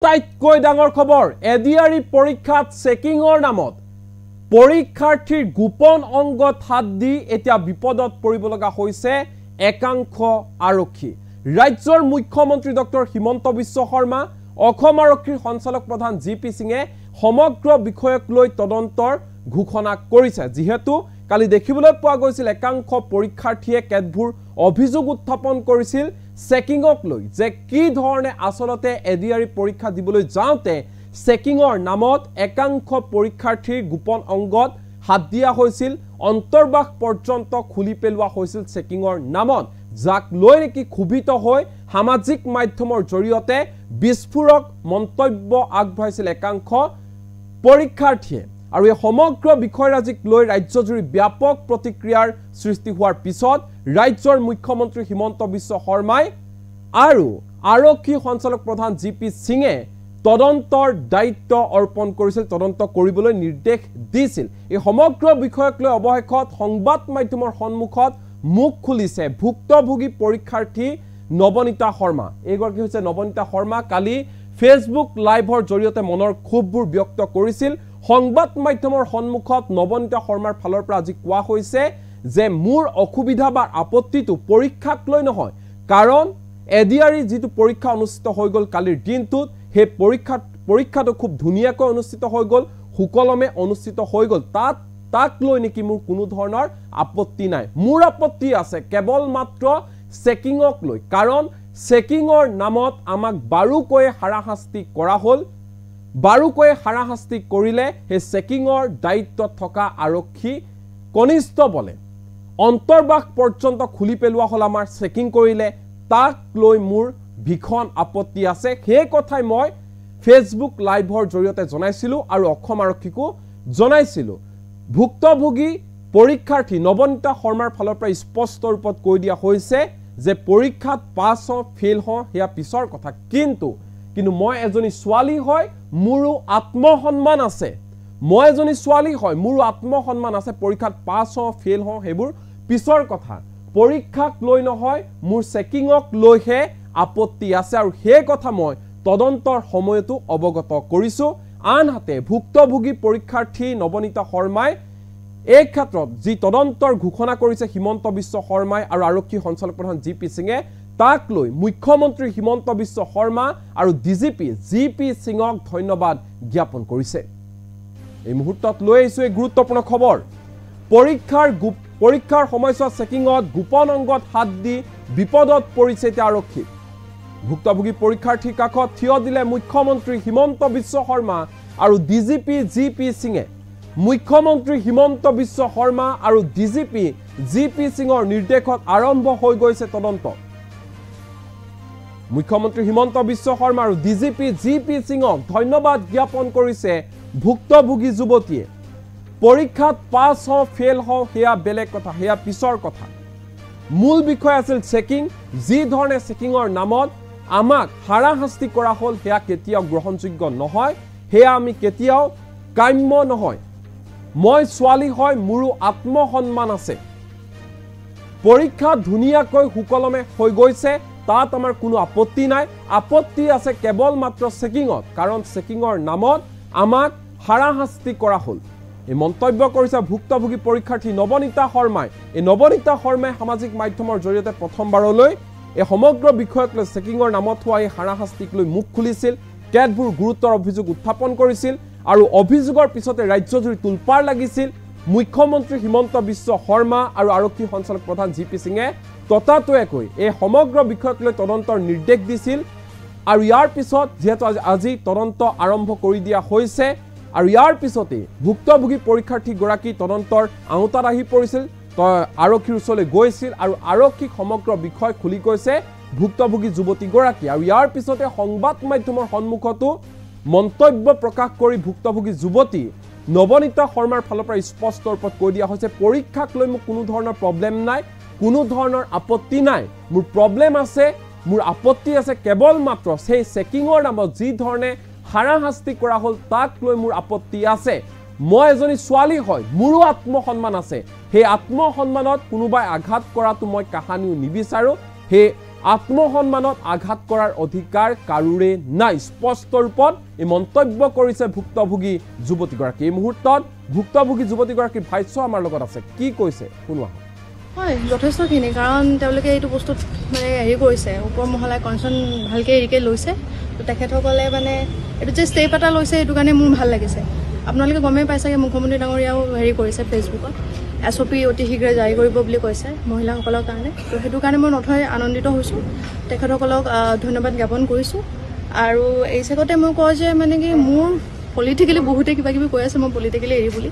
আটাইতকৈ ডাঙৰ খবৰ এডিআৰই পৰীক্ষাত চেকিংৰ নামত পৰীক্ষাৰ্থীৰ গোপন অংগত হাত দি এতিয়া বিপদত পৰিব লগা হৈছে একাংশ আৰক্ষী ৰাজ্যৰ মুখ্যমন্ত্ৰী ডক্টৰ হিমন্ত বিশ্ব শৰ্মা অসম আৰক্ষীৰ সঞ্চালক প্ৰধান জিপি সিঙে সমগ্ৰ বিষয়ক লৈ তদন্তৰ ঘোষণা কৰিছে যেহেতু কালি দেখিবলৈ পোৱা গৈছিল একাংশ পৰীক্ষাৰ্থীয়ে কেতবোৰ অভিযোগ উত্থাপন কৰিছিল চেকিংক লৈ যে কি ধৰণে আসলতে এডিআৰই পৰীক্ষা দিবলৈ যাওঁতে চেকিংৰ নামত একাংশ পৰীক্ষাৰ্থীৰ গোপন অংগত হাত দিয়া হৈছিল অন্তৰ্বাস পৰ্যন্ত খুলি পেলোৱা হৈছিল চেকিংৰ নামত যাক লৈ নেকি ক্ষুভিত হৈ সামাজিক মাধ্যমৰ জৰিয়তে বিস্ফোৰক মন্তব্য আগবঢ়াইছিল একাংশ পৰীক্ষাৰ্থীয়ে আৰু এই সমগ্ৰ বিষয়ৰাজিক লৈ ৰাজ্যজুৰি ব্যাপক প্ৰতিক্ৰিয়াৰ সৃষ্টি হোৱাৰ পিছত ৰাজ্যৰ মুখ্যমন্ত্ৰী হিমন্ত বিশ্ব শৰ্মাই আৰু আৰক্ষী সঞ্চালক প্ৰধান জিপি সিঙে তদন্তৰ দায়িত্ব অৰ্পণ কৰিছিল তদন্ত কৰিবলৈ নিৰ্দেশ দিছিল এই সমগ্ৰ বিষয়ক লৈ অৱশেষত সংবাদ মাধ্যমৰ সন্মুখত মুখ খুলিছে ভুক্তভোগী পৰীক্ষাৰ্থী নবনীতা শৰ্মা এইগৰাকী হৈছে নবনীতা শৰ্মা কালি ফেসবুক লাইভৰ জৰিয়তে মনৰ ক্ষোভবোৰ ব্যক্ত কৰিছিল সংবাদ মাধ্যমৰ সন্মুখত নবনীতা শৰ্মাৰ ফালৰ পৰা আজি কোৱা হৈছে যে মোৰ অসুবিধা বা আপত্তিটো পৰীক্ষাক লৈ নহয় কাৰণ এডিআৰই যেটো পৰীক্ষা অনুষ্ঠিত হৈ গল কালিৰ দিনটোত হে পৰীক্ষাটো খুব ধুনিয়াকৈ অনুষ্ঠিত হৈ গল সুকলমে অনুষ্ঠিত হৈ গল তাক লৈ নেকি মোৰ কোনো ধৰণৰ আপত্তি নাই মোৰ আপত্তি আছে কেৱল মাত্ৰ চেকিংক লৈ কাৰণ চেকিংৰ নামত আমাক বাৰুকৈ হাৰাশাস্তি কৰা হল বাৰুকৈ হাৰাশাস্তি কৰিলে হে চেকিংৰ দায়িত্বত থকা আৰক্ষী কনিষ্ঠ বলে অন্তৰ্বাস পৰ্যন্ত খুলি পেলোৱা হল আমাৰ চেকিং কৰিলে তাক লৈ মোৰ ভীষণ আপত্তি আছে সেই কথাই মই ফেসবুক লাইভৰ জৰিয়তে জনাইছিলো আৰু অসম আৰক্ষীকো জনাইছিলো ভুক্তভোগী পৰীক্ষাৰ্থী নবনীতা শৰ্মাৰ ফালৰ পৰা স্পষ্ট ৰূপত কৈ দিয়া হৈছে যে পৰীক্ষাত পাছ হ ফেল হ হেয়া পিছৰ কথা কিন্তু মই এজনী ছোৱালী হয় মোৰো আত্মসন্মান আছে মই এজনী ছোৱালী হয় মোৰো আত্মসন্মান আছে পৰীক্ষাত পাছ হ ফেল হ হেবোৰ পিছৰ কথা পৰীক্ষাক লৈ নহয় মোৰ চেকিংক লৈহে আপত্তি আছে আৰু সেই কথা মই তদন্তৰ সময়তো অৱগত কৰিছো আনহাতে ভুক্তভোগী পৰীক্ষাৰ্থী নবনীতা শৰ্মাই এই ক্ষেত্ৰত যি তদন্তৰ ঘোষণা কৰিছে হিমন্ত বিশ্ব শৰ্মাই আৰু আৰক্ষী সঞ্চালক প্ৰধান জিপি সিঙে তাক লৈ মুখ্যমন্ত্ৰী হিমন্ত বিশ্ব শৰ্মা আৰু ডিজিপি জিপি সিঙক ধন্যবাদ জ্ঞাপন কৰিছে এই মুহূৰ্তত লৈ আহিছো এই গুৰুত্বপূৰ্ণ খবৰ পৰীক্ষাৰ সময়ছোৱা চেকিংত গোপন অংগত হাত দি বিপদত পৰিছে আৰক্ষী ভুক্তভোগী পৰীক্ষাৰ্থীৰ কাষত থিয় দিলে মুখ্যমন্ত্ৰী হিমন্ত বিশ্ব শৰ্মা আৰু ডিজিপি জিপি সিঙে মুখ্যমন্ত্ৰী হিমন্ত বিশ্ব শৰ্মা আৰু ডিজিপি জিপি সিঙৰ নিৰ্দেশত আৰম্ভ হৈ গৈছে তদন্ত মুখ্যমন্ত্ৰী হিমন্ত বিশ্ব শৰ্মা আৰু ডিজিপি জিপি সিঙক ধন্যবাদ জ্ঞাপন কৰিছে ভুক্তভোগী যুৱতীয়ে পৰীক্ষাত পাছ হ ফেল হ হেয়া বেলেগ কথা হেয়া পিছৰ কথা মূল বিষয় আছিল চেকিং যি ধৰণে চেকিংৰ নামত আমাক হাৰাশাস্তি কৰা হল হেয়া কেতিয়াও গ্ৰহণযোগ্য নহয় হেয়া আমি কেতিয়াও কাম্য নহয় মই ছোৱালী হয় মোৰো আত্মসন্মান আছে পৰীক্ষা ধুনিয়াকৈ সুকলমে হৈ গৈছে তাত আমাৰ কোনো আপত্তি নাই আপত্তি আছে কেৱল মাত্ৰ চেকিংত কাৰণ চেকিংৰ নামত আমাক হাৰাশাস্তি কৰা হল এই মন্তব্য কৰিছে ভুক্তভোগী পৰীক্ষাৰ্থী নবনীতা শৰ্মাই এই নবনীতা শৰ্মাই সামাজিক মাধ্যমৰ জৰিয়তে প্ৰথমবাৰলৈ এই সমগ্ৰ বিষয়ক লৈ চেকিংৰ নামত হোৱা এই হাৰাশাস্তিক লৈ মুখ খুলিছিল কেতবোৰ গুৰুতৰ অভিযোগ উত্থাপন কৰিছিল আৰু অভিযোগৰ পিছতে ৰাজ্যজুৰি তুলপাৰ লাগিছিল মুখ্যমন্ত্ৰী হিমন্ত বিশ্ব শৰ্মা আৰু আৰক্ষী সঞ্চালক প্ৰধান জিপি সিঙে ততাতৈয়াকৈ এই সমগ্ৰ বিষয়ক লৈ তদন্তৰ নিৰ্দেশ দিছিল আৰু ইয়াৰ পিছত যেহেতু আজি তদন্ত আৰম্ভ কৰি দিয়া হৈছে আৰু ইয়াৰ পিছতে ভুক্তভোগী পৰীক্ষাৰ্থী গৰাকী তদন্তৰ আওতাত আহি পৰিছিল আৰক্ষীৰ ওচৰলৈ গৈছিল আৰু আৰক্ষীক সমগ্ৰ বিষয় খুলি কৈছে ভুক্তভোগী যুৱতী গৰাকী আৰু ইয়াৰ পিছতে সংবাদ মাধ্যমৰ সন্মুখতো মন্তব্য প্ৰকাশ কৰি ভুক্তভোগী যুৱতী নবনীতা শৰ্মাৰ ফালৰ পৰা স্পষ্ট ৰূপত কৈ দিয়া হৈছে পৰীক্ষাক লৈ মোৰ কোনো ধৰণৰ প্ৰব্লেম নাই কোনো ধৰণৰ আপত্তি নাই মোৰ প্ৰব্লেম আছে মোৰ আপত্তি আছে কেৱল মাত্ৰ সেই চেকিংৰ নামত যি ধৰণে হাৰাশাস্তি কৰা হল তাক লৈ মোৰ আপত্তি আছে মই এজনী ছোৱালী হয় মোৰো আত্মসন্মান আছে সেই আত্মসন্মানত কোনোবাই আঘাত কৰাটো মই কাহানিও নিবিচাৰো হে আত্মসন্মানত আঘাত কৰাৰ অধিকাৰ কাৰোৰে নাই স্পষ্ট ৰূপত এই মন্তব্য কৰিছে ভুক্তভোগী যুৱতীগৰাকী এই মুহূৰ্তত ভুক্তভোগী যুৱতীগৰাকীৰ ভাষ্য আমাৰ লগত আছে কি কৈছে শুনোৱা হয় যথেষ্টখিনি কাৰণ তেওঁলোকে এইটো বস্তুত মানে হেৰি কৰিছে ওপৰ মহলাই কনচাৰ্ণ ভালকৈ এৰিকে লৈছে তো তেখেতসকলে মানে এইটো যে ষ্টেপ এটা লৈছে এইটো কাৰণে মোৰ ভাল লাগিছে আপোনালোকে গমেই পাইছে মুখ্যমন্ত্ৰী ডাঙৰীয়াও হেৰি কৰিছে ফেচবুকত SOP অতি শীঘ্ৰে জাৰি কৰিব বুলি কৈছে মহিলাসকলৰ কাৰণে তো সেইটো কাৰণে মই নথৈ আনন্দিত হৈছোঁ তেখেতসকলক ধন্যবাদ জ্ঞাপন কৰিছোঁ আৰু এই চেগতে মই কওঁ যে মানে কি মোৰ পলিটিকেলি বহুতে কিবা কিবি কৈ আছে মই পলিটিকেলি এৰি বুলি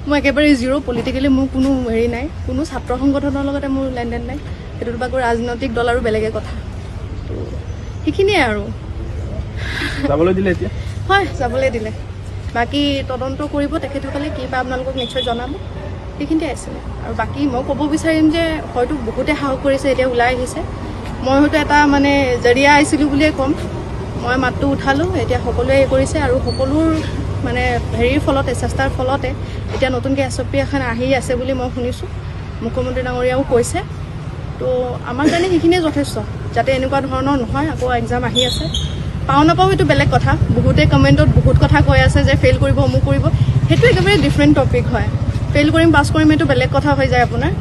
মই একেবাৰে জিৰ' পলিটিকেলি মোৰ কোনো হেৰি নাই কোনো ছাত্ৰ সংগঠনৰ লগতে মোৰ লেনদেন নাই সেইটো বাকী ৰাজনৈতিক দল আৰু বেলেগে কথা তো সেইখিনিয়ে আৰু যাবলৈ দিলে এতিয়া হয় যাবলৈ দিলে বাকী তদন্ত কৰিব তেখেতসকলে কি বা আপোনালোকক নিশ্চয় জনাব সেইখিনিতে আছিলে আৰু বাকী মই ক'ব বিচাৰিম যে হয়তো বহুতে সাহস কৰিছে এতিয়া ওলাই আহিছে মই হয়তো এটা মানে জৰিয়া আহিছিলোঁ বুলিয়ে ক'ম মই মাতটো উঠালোঁ এতিয়া সকলোৱে এই কৰিছে আৰু সকলোৰ মানে হেৰিৰ ফলতে চেষ্টাৰ ফলতে এতিয়া নতুনকৈ SOP এখন আহি আছে বুলি মই শুনিছোঁ মুখ্যমন্ত্ৰী ডাঙৰীয়াও কৈছে তো আমাৰ কাৰণে সেইখিনিয়ে যথেষ্ট যাতে এনেকুৱা ধৰণৰ নহয় আকৌ এক্সাম আহি আছে পাওঁ নাপাওঁ এইটো বেলেগ কথা বহুতে কমেণ্টত বহুত কথা কৈ আছে যে ফেইল কৰিব অমুক কৰিব সেইটো একেবাৰে ডিফাৰেণ্ট টপিক হয় ফেইল কৰিম পাছ কৰিম এইটো বেলেগ কথা হৈ যায় আপোনাৰ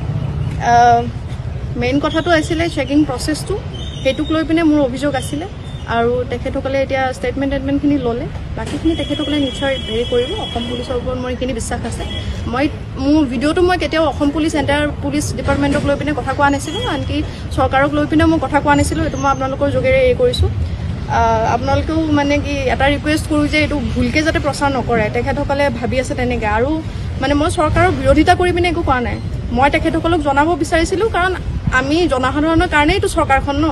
মেইন কথাটো আছিলে চেকিং প্ৰচেছটো সেইটোক লৈ পিনে মোৰ অভিযোগ আছিলে আৰু তেখেতসকলে এতিয়া ষ্টেটমেণ্টখিনি ল'লে বাকীখিনি তেখেতসকলে নিশ্চয় হেৰি কৰিব অসম পুলিচৰ ওপৰত মোৰ এইখিনি বিশ্বাস আছে মোৰ ভিডিঅ'টো মই কেতিয়াও অসম পুলিচ চেণ্টাৰ পুলিচ ডিপাৰ্টমেণ্টক লৈ পিনে কথা কোৱা নাছিলোঁ আনকি চৰকাৰক লৈ পিনে মই কথা কোৱা নাছিলোঁ এইটো মই আপোনালোকৰ যোগেৰে এই কৰিছোঁ আপোনালোকেও মানে কি এটা ৰিকুৱেষ্ট কৰোঁ যে এইটো ভুলকৈ যাতে প্ৰচাৰ নকৰে তেখেতসকলে ভাবি আছে তেনেকৈ আৰু মানে মই চৰকাৰৰ বিৰোধিতা কৰি পিনে একো কোৱা নাই মই তেখেতসকলক জনাব বিচাৰিছিলোঁ কাৰণ আমি জনসাধাৰণৰ কাৰণেই এইটো চৰকাৰখন ন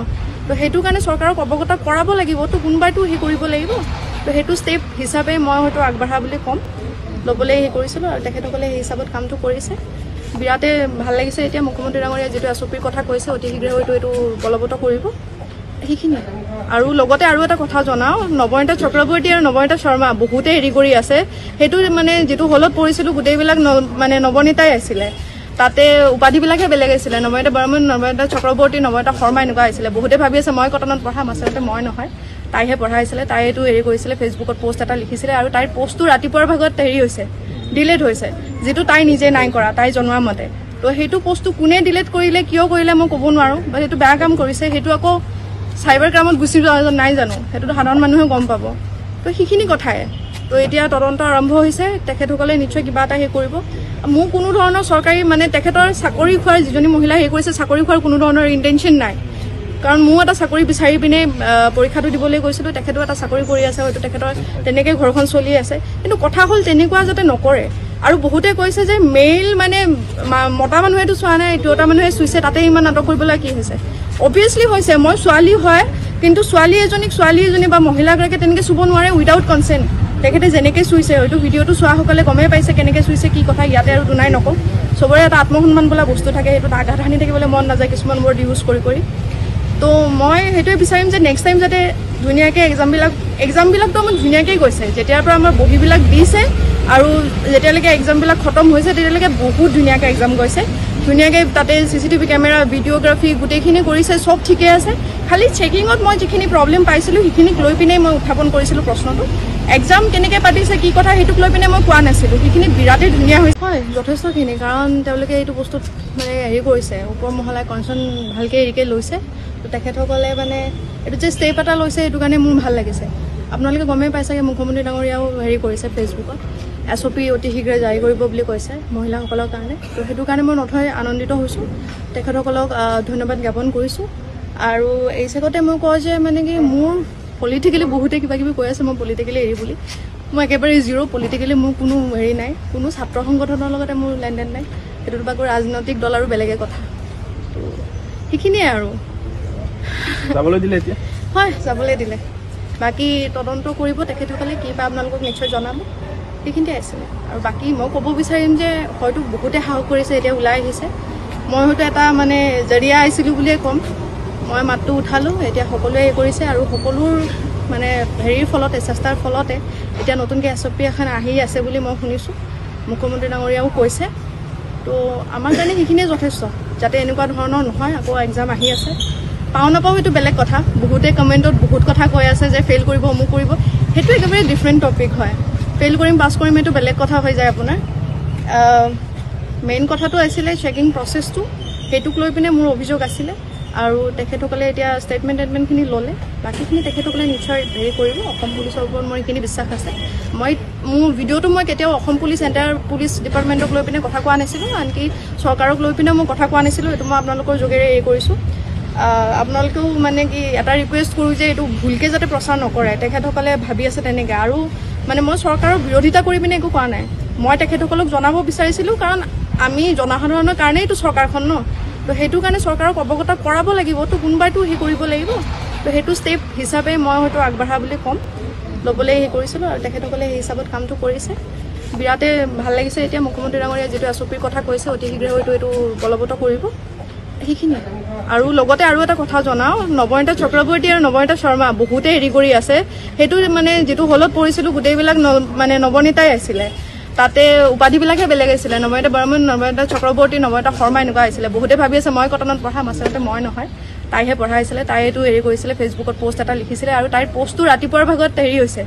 তো সেইটো কাৰণে চৰকাৰক অৱগত কৰাব লাগিব তো কোনোবাইতো সেই কৰিব লাগিব তো সেইটো ষ্টেপ হিচাপে মই হয়তো আগবঢ়া বুলি ক'ম ল'বলৈ সেই কৰিছিলোঁ আৰু তেখেতসকলে সেই হিচাপত কামটো কৰিছে বিৰাটেই ভাল লাগিছে এতিয়া মুখ্যমন্ত্ৰী ডাঙৰীয়াই যিটো SOPৰ কথা কৈছে অতি শীঘ্ৰে হয়তো এইটো বলৱৎ কৰিব সেইখিনি আৰু লগতে আৰু এটা কথা জনাওঁ নৱনীতা চক্ৰৱৰ্তী আৰু নৱনীতা শৰ্মা বহুতে হেৰি কৰি আছে সেইটো মানে যিটো হলত পৰিছিলোঁ গোটেইবিলাক মানে নৱনীতাই আছিলে তাতে উপাধিবিলাকহে বেলেগ আছিলে নৱনীতা বৰ্মন নৱনীতা চক্ৰৱৰ্তী নৱনীতা শৰ্মা এনেকুৱা আছিলে বহুতে ভাবি আছে মই কটনত পঢ়াম আচলতে মই নহয় তাইহে পঢ়াইছিলে তাই এইটো হেৰি কৰিছিলে ফেচবুকত পোষ্ট এটা লিখিছিলে আৰু তাইৰ পোষ্টটো ৰাতিপুৱাৰ ভাগত হেৰি হৈছে ডিলেট হৈছে যিটো তাই নিজে নাই কৰা তাই জনোৱা মতে তো সেইটো পোষ্টটো কোনে ডিলেট কৰিলে কিয় কৰিলে মই ক'ব নোৱাৰোঁ বা সেইটো বেয়া কাম কৰিছে সেইটো আকৌ চাইবাৰ ক্ৰাইমত গুচি যোৱা নাই জানো সেইটোতো সাধাৰণ মানুহে গম পাব তো সেইখিনি কথাই তো এতিয়া তদন্ত আৰম্ভ হৈছে তেখেতসকলে নিশ্চয় কিবা এটা সেই কৰিব মোৰ কোনো ধৰণৰ চৰকাৰী মানে তেখেতৰ চাকৰি খোৱাৰ যিজনী মহিলা সেই কৰিছে চাকৰি খোৱাৰ কোনো ধৰণৰ ইণ্টেনশ্যন নাই কাৰণ মোৰ এটা চাকৰি বিচাৰি পিনে পৰীক্ষাটো দিবলৈ গৈছিলোঁ তেখেতেও এটা চাকৰি কৰি আছে হয়তো তেখেতৰ তেনেকৈ ঘৰখন চলি আছে কিন্তু কথা হ'ল তেনেকুৱা যাতে নকৰে আৰু বহুতে কৈছে যে মেইল মানে মতা মানুহেতো চোৱা নাই দুটা মানুহে চুইছে তাতে ইমান নাটক কৰিবলৈ কি হৈছে অবভিয়াছলি হৈছে মই ছোৱালী হয় কিন্তু ছোৱালী এজনী বা মহিলাগৰাকীয়ে তেনেকৈ চুব নোৱাৰে উইদাউট কনচেণ্ট তেখেতে যেনেকৈ চুইছে হয়তো ভিডিঅ'টো চোৱাসকলে গমেই পাইছে কেনেকৈ চুইছে কি কথা ইয়াতে আৰু দুনাই নকওঁ চবৰে এটা আত্মসন্মান বোলা বস্তু থাকে সেইটোত আঘাত সানি থাকিবলৈ মন নাযায় কিছুমান ৱৰ্ড ইউজ কৰি তো মই সেইটোৱে বিচাৰিম যে নেক্সট টাইম যাতে ধুনীয়াকৈ এক্সামবিলাকতো আমাৰ ধুনীয়াকৈ গৈছে যেতিয়াৰ পৰা আমাৰ বহীবিলাক দিছে আৰু যেতিয়ালৈকে এক্সামবিলাক খতম হৈছে তেতিয়ালৈকে বহুত ধুনীয়াকৈ এক্সাম গৈছে ধুনীয়াকৈ তাতে CCTV কেমেৰা ভিডিঅ'গ্ৰাফী গোটেইখিনি কৰিছে চব ঠিকে আছে খালি চেকিঙত মই যিখিনি প্ৰব্লেম পাইছিলোঁ সেইখিনিক লৈ পিনে মই উত্থাপন কৰিছিলোঁ প্ৰশ্নটো এক্সাম কেনেকৈ পাতিছে কি কথা সেইটোক লৈ পিনে মই কোৱা নাছিলোঁ সেইখিনি বিৰাটেই ধুনীয়া হৈছে হয় যথেষ্টখিনি কাৰণ তেওঁলোকে এইটো বস্তুত মানে হেৰি কৰিছে ওপৰ মহলাই কনচাৰ্ণ ভালকৈ এৰিকে লৈছে তো তেখেতসকলে মানে এইটো যে ষ্টেপ এটা লৈছে সেইটো কাৰণে মোৰ ভাল লাগিছে আপোনালোকে গমেই পাইছে মুখ্যমন্ত্ৰী ডাঙৰীয়াও হেৰি কৰিছে ফেচবুকত SOP অতি শীঘ্ৰে জাৰি কৰিব বুলি কৈছে মহিলাসকলৰ কাৰণে তো সেইটো কাৰণে মই নথৈ আনন্দিত হৈছোঁ তেখেতসকলক ধন্যবাদ জ্ঞাপন কৰিছোঁ আৰু এই চেগতে মই কওঁ যে মানে কি মোৰ পলিটিকেলি বহুতে কিবা কিবি কৈ আছে মই পলিটিকেলি এৰি বুলি মই একেবাৰে জিৰ' পলিটিকেলি মোৰ কোনো হেৰি নাই কোনো ছাত্ৰ সংগঠনৰ লগতে মোৰ লেনদেন নাই সেইটো বাকী ৰাজনৈতিক দল আৰু বেলেগে কথা তো সেইখিনিয়ে আৰু যাবলৈ দিলে এতিয়া হয় যাবলৈ দিলে বাকী তদন্ত কৰিব তেখেতসকলে কি বা আপোনালোকক নিশ্চয় জনাব সেইখিনিতে আছিলে আৰু বাকী মই ক'ব বিচাৰিম যে হয়তো বহুতে সাহস কৰিছে এতিয়া ওলাই আহিছে মই হয়তো এটা মানে জৰিয়া আহিছিলোঁ বুলিয়ে ক'ম মই মাতটো উঠালোঁ এতিয়া সকলোৱে এই কৰিছে আৰু সকলোৰ মানে হেৰিৰ ফলতে চেষ্টাৰ ফলতে এতিয়া নতুনকৈ SOP এখন আহি আছে বুলি মই শুনিছোঁ মুখ্যমন্ত্ৰী ডাঙৰীয়াও কৈছে তো আমাৰ কাৰণে সেইখিনিয়ে যথেষ্ট যাতে এনেকুৱা ধৰণৰ নহয় আকৌ এক্সাম আহি আছে পাওঁ নাপাওঁ সেইটো বেলেগ কথা বহুতে কমেণ্টত বহুত কথা কৈ আছে যে ফেইল কৰিব অমুক কৰিব সেইটো একেবাৰে ডিফাৰেণ্ট টপিক হয় ফেইল কৰিম পাছ কৰিম এইটো বেলেগ কথা হৈ যায় আপোনাৰ মেইন কথাটো আছিলে চেকিং প্ৰচেছটো সেইটোক লৈ পিনে মোৰ অভিযোগ আছিলে আৰু তেখেতসকলে এতিয়া ষ্টেটমেণ্টখিনি ল'লে বাকীখিনি তেখেতসকলে নিশ্চয় হেৰি কৰিব অসম পুলিচৰ ওপৰত মোৰ এইখিনি বিশ্বাস আছে মোৰ ভিডিঅ'টো মই কেতিয়াও অসম পুলিচ এণ্টায়াৰ পুলিচ ডিপাৰ্টমেণ্টক লৈ পিনে কথা কোৱা নাছিলোঁ আনকি চৰকাৰক লৈ পিনে মই কথা কোৱা নাছিলোঁ এইটো মই আপোনালোকৰ যোগেৰে এই কৰিছোঁ আপোনালোকেও মানে কি এটা ৰিকুৱেষ্ট কৰোঁ যে এইটো ভুলকৈ যাতে প্ৰচাৰ নকৰে তেখেতসকলে ভাবি আছে তেনেকৈ আৰু মানে মই চৰকাৰৰ বিৰোধিতা কৰি পিনে একো কোৱা নাই মই তেখেতসকলক জনাব বিচাৰিছিলোঁ কাৰণ আমি জনসাধাৰণৰ কাৰণেই এইটো চৰকাৰখন ন তো সেইটো কাৰণে চৰকাৰক অৱগত কৰাব লাগিব তো কোনোবাইতো সেই কৰিব লাগিব তো সেইটো ষ্টেপ হিচাপে মই হয়তো আগবঢ়া বুলি ক'ম ল'বলৈ সেই কৰিছিলোঁ আৰু তেখেতসকলে সেই হিচাপত কামটো কৰিছে বিৰাটেই ভাল লাগিছে এতিয়া মুখ্যমন্ত্ৰী ডাঙৰীয়া যিটো এছঅ'পিৰ কথা কৈছে অতি শীঘ্ৰে হয়তো এইটো বলৱৎ কৰিব সেইখিনি আৰু লগতে আৰু এটা কথা জনাওঁ নৱনীতা চক্ৰৱৰ্তী আৰু নৱনীতা শৰ্মা বহুতে হেৰি কৰি আছে সেইটো মানে যিটো হলত পৰিছিলোঁ গোটেইবিলাক মানে নৱনীতাই আছিলে তাতে উপাধিবিলাকহে বেলেগ আছিলে নৱনীতা বৰ্মন নৱনীতা চক্ৰৱৰ্তী নৱনীতা শৰ্মা এনেকুৱা আছিলে বহুতে ভাবি আছে মই কটনত পঢ়াম আচলতে মই নহয় তাইহে পঢ়াইছিলে তাই এইটো হেৰি কৰিছিলে ফেচবুকত পোষ্ট এটা লিখিছিলে আৰু তাইৰ পোষ্টটো ৰাতিপুৱাৰ ভাগত হেৰি হৈছে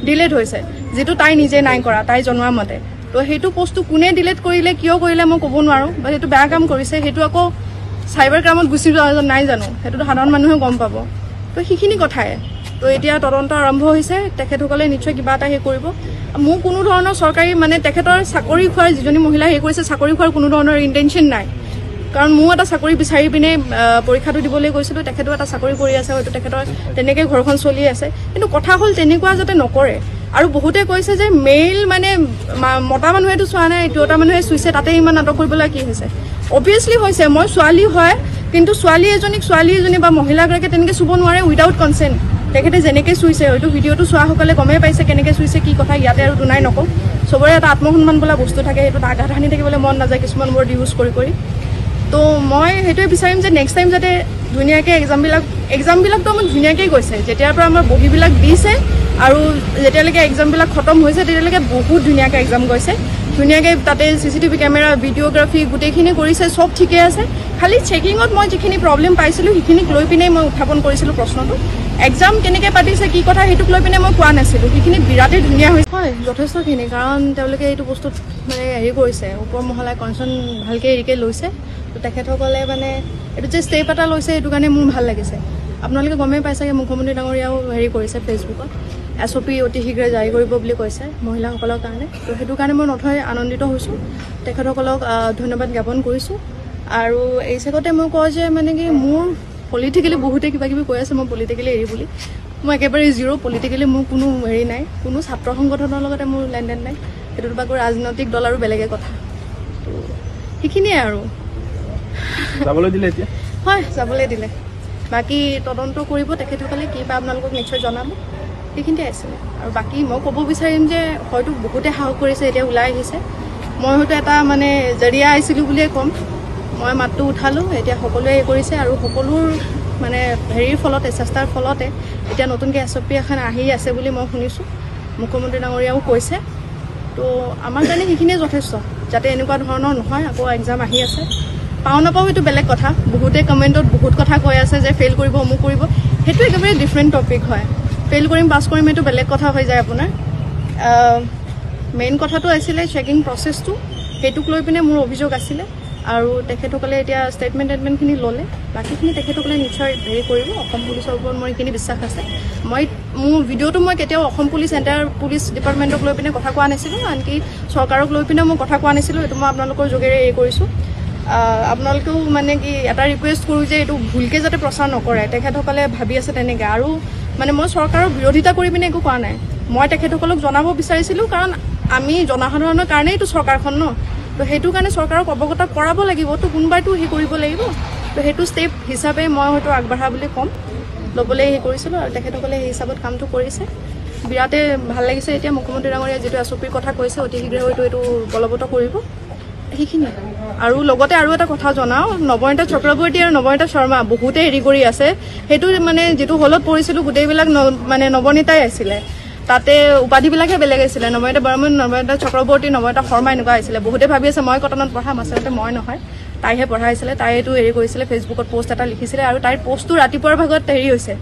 ডিলেট হৈছে যিটো তাই নিজে নাই কৰা তাই জনোৱা মতে তো সেইটো পোষ্টটো কোনে ডিলেট কৰিলে কিয় কৰিলে মই ক'ব নোৱাৰোঁ বা সেইটো বেয়া কাম কৰিছে সেইটো আকৌ চাইবাৰ ক্ৰাইমত গুচি যোৱা নাই জানো সেইটোতো সাধাৰণ মানুহে গম পাব তো সেইখিনি কথাই তো এতিয়া তদন্ত আৰম্ভ হৈছে তেখেতসকলে নিশ্চয় কিবা এটা হেৰি কৰিব মোৰ কোনো ধৰণৰ চৰকাৰী মানে তেখেতৰ চাকৰি খোৱাৰ যিজনী মহিলা হেৰি কৰিছে চাকৰি খোৱাৰ কোনো ধৰণৰ ইণ্টেনশ্যন নাই কাৰণ মোৰ এটা চাকৰি বিচাৰি পিনে পৰীক্ষাটো দিবলৈ গৈছিলোঁ তেখেতেও এটা চাকৰি কৰি আছে হয়তো তেখেতৰ তেনেকৈ ঘৰখন চলি আছে কিন্তু কথা হ'ল তেনেকুৱা যাতে নকৰে আৰু বহুতে কৈছে যে মেইল মানে মতা মানুহেতো চোৱা নাই দুটা মানুহে চুইছে তাতে ইমান নাটক কৰিবলৈ কি হৈছে অবভিয়াছলি হৈছে মই ছোৱালী হয় কিন্তু ছোৱালী এজনী বা মহিলাগৰাকীয়ে তেনেকৈ চুব নোৱাৰে উইদাউট কনচেণ্ট তেখেতে যেনেকৈ চুইছে হয়তো ভিডিঅ'টো চোৱাসকলে গমেই পাইছে কেনেকৈ চুইছে কি কথা ইয়াতে আৰু দুনাই নকওঁ চবৰে এটা আত্মসন্মান বোলা বস্তু থাকে সেইটোত আঘাত সানি থাকিবলৈ মন নাযায় কিছুমান ৱৰ্ড ইউজ কৰি তো মই সেইটোৱে বিচাৰিম যে নেক্সট টাইম যাতে ধুনীয়াকৈ এক্সামবিলাকতো আমাক ধুনীয়াকৈ গৈছে যেতিয়াৰ পৰা আমাৰ বহীবিলাক দিছে আৰু যেতিয়ালৈকে এক্সামবিলাক খতম হৈছে তেতিয়ালৈকে বহুত ধুনীয়াকৈ এক্সাম গৈছে ধুনীয়াকৈ তাতে CCTV কেমেৰা ভিডিঅ'গ্ৰাফী গোটেইখিনি কৰিছে চব ঠিকে আছে খালি চেকিঙত মই যিখিনি প্ৰব্লেম পাইছিলোঁ সেইখিনিক লৈ পিনে মই উত্থাপন কৰিছিলোঁ প্ৰশ্নটো এক্সাম কেনেকৈ পাতিছে কি কথা সেইটোক লৈ পিনে মই কোৱা নাছিলোঁ সেইখিনি বিৰাটেই ধুনীয়া হৈছে হয় যথেষ্টখিনি কাৰণ তেওঁলোকে এইটো বস্তুত মানে হেৰি কৰিছে ওপৰ মহলাই কনচাৰ্ণ ভালকৈ হেৰিকৈ লৈছে তো তেখেতসকলে মানে এইটো যে ষ্টেপ এটা লৈছে সেইটো কাৰণে মোৰ ভাল লাগিছে আপোনালোকে গমেই পাইছেগৈ মুখ্যমন্ত্ৰী ডাঙৰীয়াও হেৰি কৰিছে ফেচবুকত SOP অতি শীঘ্ৰে জাৰি কৰিব বুলি কৈছে মহিলাসকলৰ কাৰণে তো সেইটো কাৰণে মই নথৈ আনন্দিত হৈছোঁ তেখেতসকলক ধন্যবাদ জ্ঞাপন কৰিছোঁ আৰু এই চেগতে মই কওঁ যে মানে কি মোৰ পলিটিকেলি বহুতে কিবা কিবি কৈ আছে মই পলিটিকেলি এৰি বুলি মই একেবাৰে জিৰ' পলিটিকেলি মোৰ কোনো হেৰি নাই কোনো ছাত্ৰ সংগঠনৰ লগতে মোৰ লেনদেন নাই সেইটোতো বাকী ৰাজনৈতিক দল আৰু বেলেগে কথা তো সেইখিনিয়ে আৰু যাবলৈ দিলে এতিয়া হয় যাবলৈ দিলে বাকী তদন্ত কৰিব তেখেতসকলে কি বা আপোনালোকক নিশ্চয় জনাব সেইখিনিতে আছিলে আৰু বাকী মই ক'ব বিচাৰিম যে হয়তো বহুতে সাহস কৰিছে এতিয়া ওলাই আহিছে মই হয়তো এটা মানে জৰিয়া আহিছিলোঁ বুলিয়ে ক'ম মই মাতটো উঠালোঁ এতিয়া সকলোৱে এই কৰিছে আৰু সকলোৰ মানে হেৰিৰ ফলতে চেষ্টাৰ ফলতে এতিয়া নতুনকৈ SOP এখন আহি আছে বুলি মই শুনিছোঁ মুখ্যমন্ত্ৰী ডাঙৰীয়াও কৈছে তো আমাৰ কাৰণে সেইখিনিয়ে যথেষ্ট যাতে এনেকুৱা ধৰণৰ নহয় আকৌ এক্সাম আহি আছে পাওঁ নাপাওঁ সেইটো বেলেগ কথা বহুতে কমেণ্টত বহুত কথা কৈ আছে যে ফেইল কৰিব অমুক কৰিব সেইটো একেবাৰে ডিফাৰেণ্ট টপিক হয় ফেইল কৰিম পাছ কৰিম এইটো বেলেগ কথা হৈ যায় আপোনাৰ মেইন কথাটো আছিলে চেকিং প্ৰচেছটো সেইটোক লৈ পিনে মোৰ অভিযোগ আছিলে আৰু তেখেতসকলে এতিয়া ষ্টেটমেণ্টখিনি ল'লে বাকীখিনি তেখেতসকলে নিশ্চয় হেৰি কৰিব অসম পুলিচৰ ওপৰত মোৰ এইখিনি বিশ্বাস আছে মোৰ ভিডিঅ'টো মই কেতিয়াও অসম পুলিচ এণ্টায়াৰ পুলিচ ডিপাৰ্টমেণ্টক লৈ পিনে কথা কোৱা নাছিলোঁ আনকি চৰকাৰক লৈ পিনে মই কথা কোৱা নাছিলোঁ এইটো মই আপোনালোকৰ যোগেৰে এই কৰিছোঁ আপোনালোকেও মানে কি এটা ৰিকুৱেষ্ট কৰোঁ যে এইটো ভুলকৈ যাতে প্ৰচাৰ নকৰে তেখেতসকলে ভাবি আছে তেনেকৈ আৰু মানে মই চৰকাৰৰ বিৰোধিতা কৰি পিনে একো কোৱা নাই মই তেখেতসকলক জনাব বিচাৰিছিলোঁ কাৰণ আমি জনসাধাৰণৰ কাৰণেই এইটো চৰকাৰখন ন তো সেইটো কাৰণে চৰকাৰক অৱগত কৰাব লাগিব তো কোনোবাইতো সেই কৰিব লাগিব তো সেইটো ষ্টেপ হিচাপে মই হয়তো আগবঢ়া বুলি ক'ম ল'বলৈ সেই কৰিছিলোঁ আৰু তেখেতসকলে সেই হিচাপত কামটো কৰিছে বিৰাটেই ভাল লাগিছে এতিয়া মুখ্যমন্ত্ৰী ডাঙৰীয়া যিটো SOPৰ কথা কৈছে অতি শীঘ্ৰে হয়তো এইটো বলৱৎ কৰিব সেইখিনি আৰু লগতে আৰু এটা কথা জনাওঁ নৱনীতা চক্ৰৱৰ্তী আৰু নৱনীতা শৰ্মা বহুতে হেৰি কৰি আছে সেইটো মানে যিটো হলত পৰিছিলোঁ গোটেইবিলাক মানে নৱনীতাই আছিলে তাতে উপাধিবিলাকহে বেলেগ আছিলে নময়তা বৰ্মন নময়তা চক্ৰৱৰ্তী নময়তা শৰ্মা এনেকুৱা আছিলে বহুতে ভাবি আছে মই কটনত পঢ়াম আচলতে মই নহয় তাইহে পঢ়াইছিলে তাই এইটো হেৰি কৰিছিলে ফেচবুকত পোষ্ট এটা লিখিছিলে আৰু তাইৰ পোষ্টটো ৰাতিপুৱাৰ ভাগত হেৰি হৈছে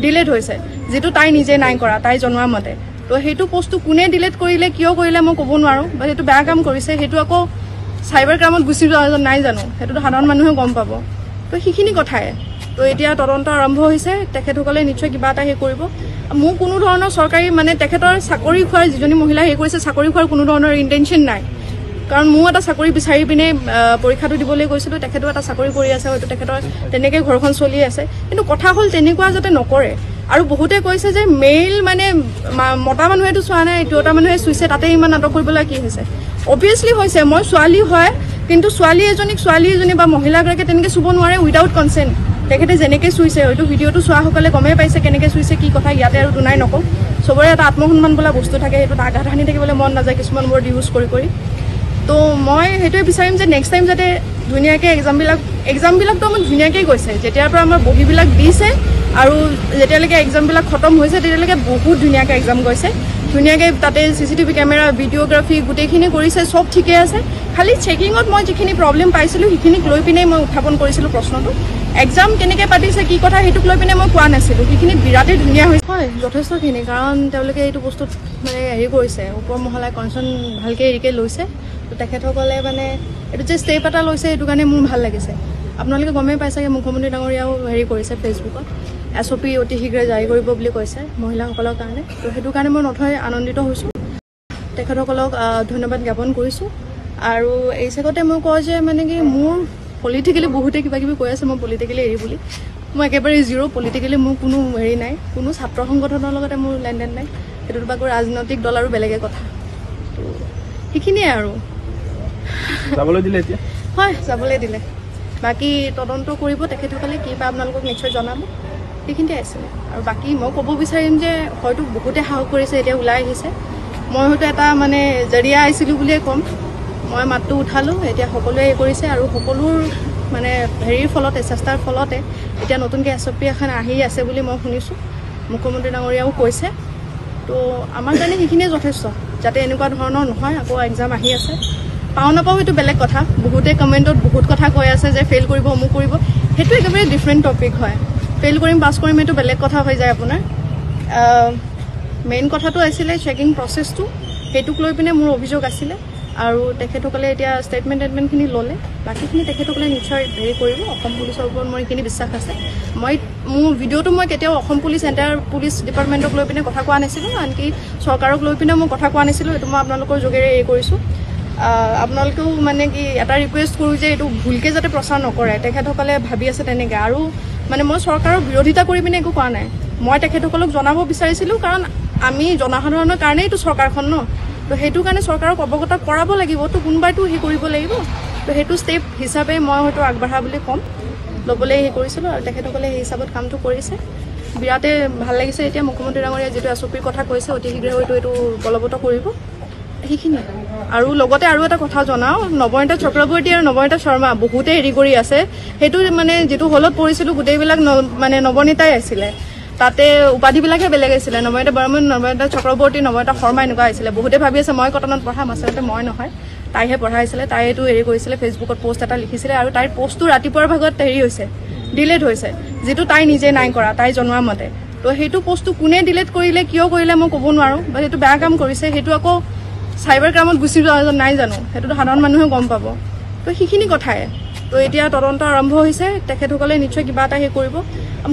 ডিলেট হৈছে যিটো তাই নিজে নাই কৰা তাই জনোৱা মতে তো সেইটো পোষ্টটো কোনে ডিলেট কৰিলে কিয় কৰিলে মই ক'ব নোৱাৰোঁ বা সেইটো বেয়া কাম কৰিছে সেইটো আকৌ চাইবাৰ ক্ৰাইমত গুচি যোৱা নাই জানো সেইটোতো সাধাৰণ মানুহে গম পাব তো সেইখিনি কথাই তো এতিয়া তদন্ত আৰম্ভ হৈছে তেখেতসকলে নিশ্চয় কিবা এটা হেৰি কৰিব মোৰ কোনো ধৰণৰ চৰকাৰী মানে তেখেতৰ চাকৰি খোৱাৰ যিজনী মহিলা হেৰি কৰিছে চাকৰি খোৱাৰ কোনো ধৰণৰ ইণ্টেনশ্যন নাই কাৰণ মোৰ এটা চাকৰি বিচাৰি পিনে পৰীক্ষাটো দিবলৈ গৈছিলোঁ তেখেতো এটা চাকৰি কৰি আছে হয়তো তেখেতৰ তেনেকৈ ঘৰখন চলি আছে কিন্তু কথা হ'ল তেনেকুৱা যাতে নকৰে আৰু বহুতে কৈছে যে মেইল মানে মতা মানুহেতো চোৱা নাই দুটা মানুহে চুইছে তাতে ইমান নাটক কৰিবলৈ কি হৈছে অবভিয়াছলি হৈছে মই ছোৱালী হয় কিন্তু ছোৱালী এজনী বা মহিলাগৰাকীয়ে তেনেকৈ চুব নোৱাৰে উইদাউট কনচেণ্ট তেখেতে যেনেকৈ চুইছে হয়তো ভিডিঅ'টো চোৱাসকলে গমেই পাইছে কেনেকৈ চুইছে কি কথা ইয়াতে আৰু দুনাই নকওঁ চবৰে এটা আত্মসন্মান বোলা বস্তু থাকে সেইটোত আঘাত সানি থাকিবলৈ মন নাযায় কিছুমান ৱৰ্ড ইউজ কৰি তো মই সেইটোৱে বিচাৰিম যে নেক্সট টাইম যাতে ধুনীয়াকৈ এক্সামবিলাকতো আমাক ধুনীয়াকৈ গৈছে যেতিয়াৰ পৰা আমাৰ বহীবিলাক দিছে আৰু যেতিয়ালৈকে এক্সামবিলাক খতম হৈছে তেতিয়ালৈকে বহুত ধুনীয়াকৈ এক্সাম গৈছে ধুনীয়াকৈ তাতে CCTV কেমেৰা ভিডিঅ'গ্ৰাফী গোটেইখিনি কৰিছে চব ঠিকে আছে খালি চেকিঙত মই যিখিনি প্ৰব্লেম পাইছিলোঁ সেইখিনিক লৈ পিনে মই উত্থাপন কৰিছিলোঁ প্ৰশ্নটো এক্সাম কেনেকৈ পাতিছে কি কথা সেইটোক লৈ পিনে মই কোৱা নাছিলোঁ সেইখিনি বিৰাটেই ধুনীয়া হৈছে হয় যথেষ্টখিনি কাৰণ তেওঁলোকে এইটো বস্তুত মানে হেৰি কৰিছে ওপৰ মহলাই কনচাৰ্ণ ভালকৈ হেৰিকৈ লৈছে তো তেখেতসকলে মানে এইটো যে ষ্টেপ এটা লৈছে সেইটো কাৰণে মোৰ ভাল লাগিছে আপোনালোকে গমেই পাইছাগে মুখ্যমন্ত্ৰী ডাঙৰীয়াও হেৰি কৰিছে ফেচবুকত SOP অতি শীঘ্ৰে জাৰি কৰিব বুলি কৈছে মহিলাসকলৰ কাৰণে তো সেইটো কাৰণে মই নথৈ আনন্দিত হৈছোঁ তেখেতসকলক ধন্যবাদ জ্ঞাপন কৰিছোঁ আৰু এই চেগতে মই কওঁ যে মানে কি মোৰ পলিটিকেলি বহুতে কিবা কিবি কৈ আছে মই পলিটিকেলি এৰি বুলি মই একেবাৰে জিৰ' পলিটিকেলি মোৰ কোনো হেৰি নাই কোনো ছাত্ৰ সংগঠনৰ লগতে মোৰ লেনদেন নাই সেইটোতো বা ৰাজনৈতিক দল আৰু বেলেগে কথা তো সেইখিনিয়ে আৰু যাবলৈ দিলে এতিয়া হয় যাবলৈ দিলে বাকী তদন্ত কৰিব তেখেতসকলে কি বা আপোনালোকক নিশ্চয় জনাব সেইখিনিতে আছিলে আৰু বাকী মই ক'ব বিচাৰিম যে হয়তো বহুতে সাহস কৰিছে এতিয়া ওলাই আহিছে মই হয়তো এটা মানে জৰিয়া আহিছিলোঁ বুলিয়ে ক'ম মই মাতটো উঠালোঁ এতিয়া সকলোৱে কৰিছে আৰু সকলোৰ মানে হেৰিৰ ফলতে চেষ্টাৰ ফলতে এতিয়া নতুনকৈ SOP এখন আহি আছে বুলি মই শুনিছোঁ মুখ্যমন্ত্ৰী ডাঙৰীয়াও কৈছে তো আমাৰ কাৰণে সেইখিনিয়ে যথেষ্ট যাতে এনেকুৱা ধৰণৰ নহয় আকৌ এক্সাম আহি আছে পাওঁ নাপাওঁ সেইটো বেলেগ কথা বহুতে কমেণ্টত বহুত কথা কৈ আছে যে ফেইল কৰিব অমুক কৰিব সেইটো একেবাৰে ডিফাৰেণ্ট টপিক হয় ফেইল কৰিম পাছ কৰিম এইটো বেলেগ কথা হৈ যায় আপোনাৰ মেইন কথাটো আছিলে চেকিং প্ৰচেছটো সেইটোক লৈ পিনে মোৰ অভিযোগ আছিলে আৰু তেখেতসকলে এতিয়া ষ্টেটমেণ্টখিনি ল'লে বাকীখিনি তেখেতসকলে নিশ্চয় হেৰি কৰিব অসম পুলিচৰ ওপৰত মোৰ এইখিনি বিশ্বাস আছে মোৰ ভিডিঅ'টো মই কেতিয়াও অসম পুলিচ এণ্টায়াৰ পুলিচ ডিপাৰ্টমেণ্টক লৈ পিনে কথা কোৱা নাছিলোঁ আনকি চৰকাৰক লৈ পিনে মই কথা কোৱা নাছিলোঁ এইটো মই আপোনালোকৰ যোগেৰে হেৰি কৰিছোঁ আপোনালোকেও মানে কি এটা ৰিকুৱেষ্ট কৰোঁ যে এইটো ভুলকৈ যাতে প্ৰচাৰ নকৰে তেখেতসকলে ভাবি আছে তেনেকৈ আৰু মানে মই চৰকাৰৰ বিৰোধিতা কৰি পিনে একো কোৱা নাই মই তেখেতসকলক জনাব বিচাৰিছিলোঁ কাৰণ আমি জনসাধাৰণৰ কাৰণেই এইটো চৰকাৰখন ন তো সেইটো কাৰণে চৰকাৰক অৱগত কৰাব লাগিব তো কোনোবাইতো হেৰি কৰিব লাগিব তো সেইটো ষ্টেপ হিচাপে মই হয়তো আগবঢ়া বুলি ক'ম ল'বলৈ হেৰি কৰিছিলোঁ আৰু তেখেতসকলে সেই হিচাপত কামটো কৰিছে বিৰাটে ভাল লাগিছে এতিয়া মুখ্যমন্ত্ৰী ডাঙৰীয়াই যিটো SOPৰ কথা কৈছে অতি শীঘ্ৰে হয়তো এইটো বলৱৎ কৰিব সেইখিনি আৰু লগতে আৰু এটা কথা জনাওঁ নৱনীতা চক্ৰৱৰ্তী আৰু নৱনীতা শৰ্মা বহুতে হেৰি কৰি আছে সেইটো মানে যিটো হলত পঢ়িছিলোঁ গোটেইবিলাক মানে নৱনীতাই আছিলে তাতে উপাধিবিলাকহে বেলেগ আছিলে নময়তা বৰ্মন নময়তা চক্ৰৱৰ্তী নময়তা শৰ্মা এনেকুৱা আছিলে বহুতে ভাবি আছে মই কটনত পঢ়াম আচলতে মই নহয় তাইহে পঢ়াইছিলে তাই এইটো হেৰি কৰিছিলে ফেচবুকত পোষ্ট এটা লিখিছিলে আৰু তাইৰ পোষ্টটো ৰাতিপুৱাৰ ভাগত হেৰি হৈছে ডিলেট হৈছে যিটো তাই নিজে নাই কৰা তাই জনোৱা মতে তো সেইটো পোষ্টটো কোনে ডিলেট কৰিলে কিয় কৰিলে মই ক'ব নোৱাৰোঁ বা সেইটো বেয়া কাম কৰিছে সেইটো আকৌ চাইবাৰ ক্ৰাইমত গুচি যোৱা নাই জানো সেইটোতো সাধাৰণ মানুহে গম পাব তো সেইখিনি কথাই তো এতিয়া তদন্ত আৰম্ভ হৈছে তেখেতসকলে নিশ্চয় কিবা এটা হেৰি কৰিব